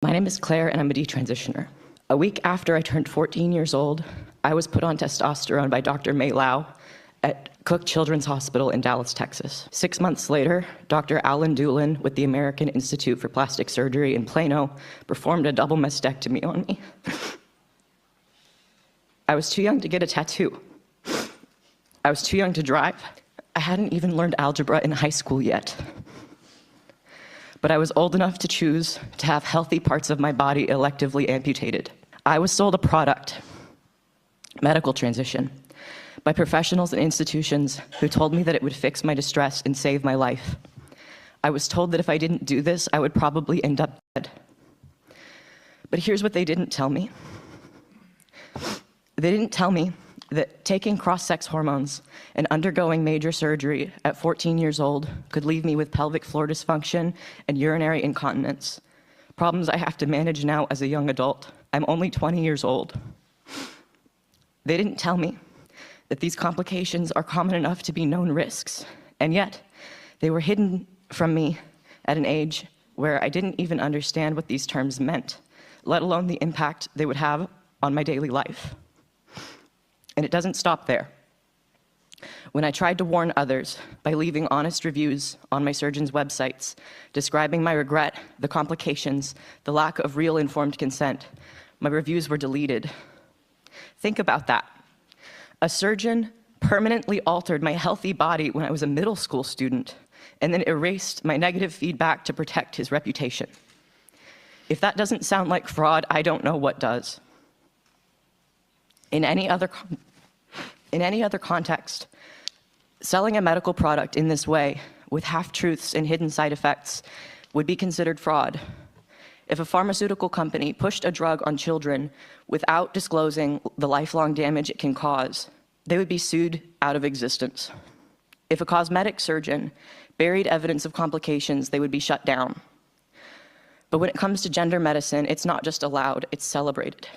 My name is Claire, and I'm a detransitioner. A week after I turned 14 years old, I was put on testosterone by Dr. May Lau at Cook Children's Hospital in Dallas, Texas. 6 months later, Dr. Alan Doolin with the American Institute for Plastic Surgery in Plano performed a double mastectomy on me. I was too young to get a tattoo. I was too young to drive. I hadn't even learned algebra in high school yet. But I was old enough to choose to have healthy parts of my body electively amputated. I was sold a product, medical transition, by professionals and institutions who told me that it would fix my distress and save my life. I was told that if I didn't do this, I would probably end up dead. But here's what they didn't tell me. They didn't tell me that taking cross-sex hormones and undergoing major surgery at 14 years old could leave me with pelvic floor dysfunction and urinary incontinence, problems I have to manage now as a young adult. I'm only 20 years old. They didn't tell me that these complications are common enough to be known risks, and yet they were hidden from me at an age where I didn't even understand what these terms meant, let alone the impact they would have on my daily life. And it doesn't stop there. When I tried to warn others by leaving honest reviews on my surgeon's websites, describing my regret, the complications, the lack of real informed consent, my reviews were deleted. Think about that. A surgeon permanently altered my healthy body when I was a middle school student, and then erased my negative feedback to protect his reputation. If that doesn't sound like fraud, I don't know what does. In any other context, selling a medical product in this way, with half-truths and hidden side effects, would be considered fraud. If a pharmaceutical company pushed a drug on children without disclosing the lifelong damage it can cause, they would be sued out of existence. If a cosmetic surgeon buried evidence of complications, they would be shut down. But when it comes to gender medicine, it's not just allowed, it's celebrated.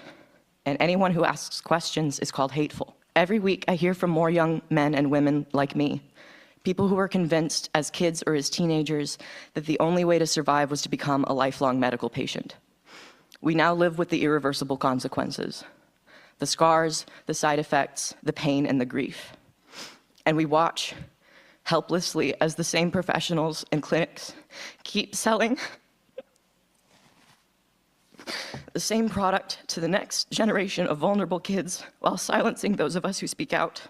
And anyone who asks questions is called hateful. Every week, I hear from more young men and women like me, people who were convinced as kids or as teenagers that the only way to survive was to become a lifelong medical patient. We now live with the irreversible consequences, the scars, the side effects, the pain, and the grief. And we watch helplessly as the same professionals and clinics keep selling the same product to the next generation of vulnerable kids while silencing those of us who speak out.